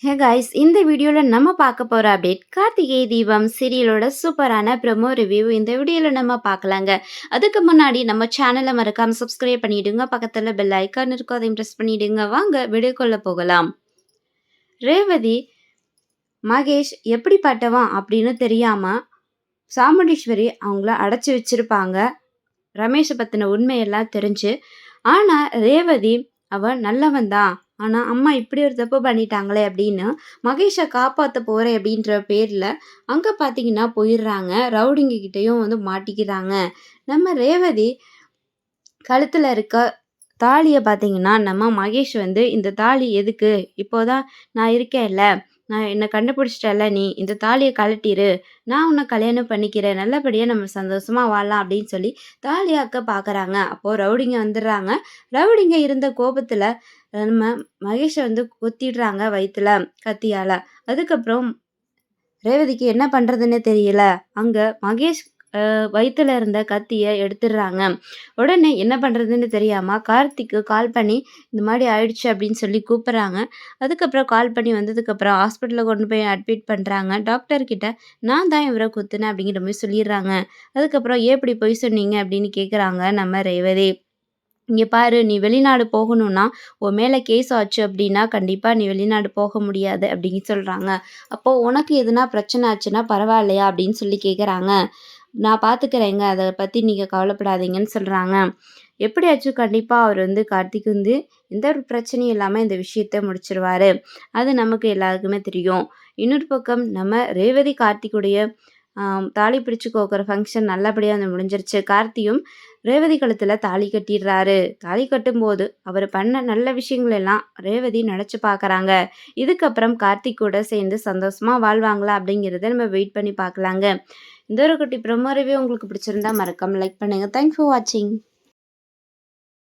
Hey guys, இந்த வீடியோவில் நம்ம பார்க்க போகிற அப்டேட் கார்த்திகை தீபம் சீரியலோட சூப்பரான ப்ரமோ ரிவ்யூ இந்த வீடியோவில் நம்ம பார்க்கலாங்க. அதுக்கு முன்னாடி நம்ம சேனலை மறக்காமல் சப்ஸ்கிரைப் பண்ணிவிடுங்க. பக்கத்தில் பெல் ஐக்கான் இருக்கும், அதையும் ப்ரெஸ் பண்ணிவிடுங்க. வாங்க வீடியோக்குள்ளே போகலாம். ரேவதி மகேஷ் எப்படிப்பட்டவன் அப்படின்னு தெரியாமல் சாமுண்டீஸ்வரி அவங்கள அடைச்சி வச்சிருப்பாங்க. ரமேஷை பற்றின உண்மையெல்லாம் தெரிஞ்சு. ஆனால் ரேவதி அவன் நல்லவன் தான், ஆனால் அம்மா இப்படி ஒரு தப்பு பண்ணிட்டாங்களே அப்படின்னு மகேஷை காப்பாற்ற போகிறேன் அப்படின்ற பேரில் அங்கே பார்த்தீங்கன்னா போயிடுறாங்க. ரவுடிங்க கிட்டேயும் மாட்டிக்கிறாங்க. நம்ம ரேவதி கழுத்தில் இருக்க தாலியை பார்த்தீங்கன்னா நம்ம மகேஷ் இந்த தாலி எதுக்கு, இப்போதான் நான் இருக்கேன்ல, நான் என்னை கண்டுபிடிச்சிட்டல, நீ இந்த தாலியை கழட்டிரு, நான் உன்னை கல்யாணம் பண்ணிக்கிறேன், நல்லபடியாக நம்ம சந்தோஷமாக வாழலாம் அப்படின்னு சொல்லி தாலியாக்க பார்க்குறாங்க. அப்போது ரவுடிங்க வந்துடுறாங்க. ரவுடிங்க இருந்த கோபத்தில் நம்ம மகேஷை குத்திடுறாங்க வயிற்றுல கத்தியால். அதுக்கப்புறம் ரேவதிக்கு என்ன பண்ணுறதுன்னு தெரியல. அங்கே மகேஷ் வயிற்றுல இருந்த கத்தியை எடுத்துடுறாங்க. உடனே என்ன பண்ணுறதுன்னு தெரியாமல் கார்த்திக்கு கால் பண்ணி இந்த மாதிரி ஆயிடுச்சு அப்படின்னு சொல்லி கூப்பிட்றாங்க. அதுக்கப்புறம் கால் பண்ணி வந்ததுக்கப்புறம் ஹாஸ்பிட்டலில் கொண்டு போய் அட்மிட் பண்ணுறாங்க. டாக்டர்கிட்ட நான் தான் இவரை குத்துனேன் அப்படிங்கிற மாதிரி சொல்லிடுறாங்க. அதுக்கப்புறம் ஏன் இப்படி பொய் சொன்னீங்க அப்படின்னு கேட்குறாங்க நம்ம ரேவதி. இங்கே பாரு, நீ வெளிநாடு போகணும்னா உன் மேலே கேஸ் ஆச்சு அப்படின்னா கண்டிப்பாக நீ வெளிநாடு போக முடியாது அப்படின்னு சொல்கிறாங்க. அப்போது உனக்கு எதுனா பிரச்சனை ஆச்சுன்னா பரவாயில்லையா அப்படின்னு சொல்லி கேட்குறாங்க. நான் பார்த்துக்கிறேங்க, அதை பற்றி நீங்கள் கவலைப்படாதீங்கன்னு சொல்கிறாங்க. எப்படியாச்சும் கண்டிப்பாக அவர் கார்த்திக் எந்த ஒரு பிரச்சனையும் இல்லாமல் இந்த விஷயத்தை முடிச்சிருவார். அது நமக்கு எல்லாருக்குமே தெரியும். இன்னொரு பக்கம் நம்ம ரேவதி கார்த்திக்குடைய தாலி பிரித்து கோக்குற ஃபங்க்ஷன் நல்லபடியாக முடிஞ்சிருச்சு. கார்த்தியும் ரேவதி கழுத்தில் தாலி கட்டிடுறாரு. தாலி கட்டும்போது அவர் பண்ண நல்ல விஷயங்கள் எல்லாம் ரேவதி நினச்சி பார்க்குறாங்க. இதுக்கப்புறம் கார்த்திக் கூட சேர்ந்து சந்தோஷமாக வாழ்வாங்களா அப்படிங்கிறத நம்ம வெயிட் பண்ணி பார்க்கலாங்க. இந்த ஒரு குட்டி ப்ரோமோ ரிவ்யூ உங்களுக்கு பிடிச்சிருந்தா மறக்காமல் லைக் பண்ணுங்கள். தேங்க்ஸ் ஃபார் வாட்சிங்.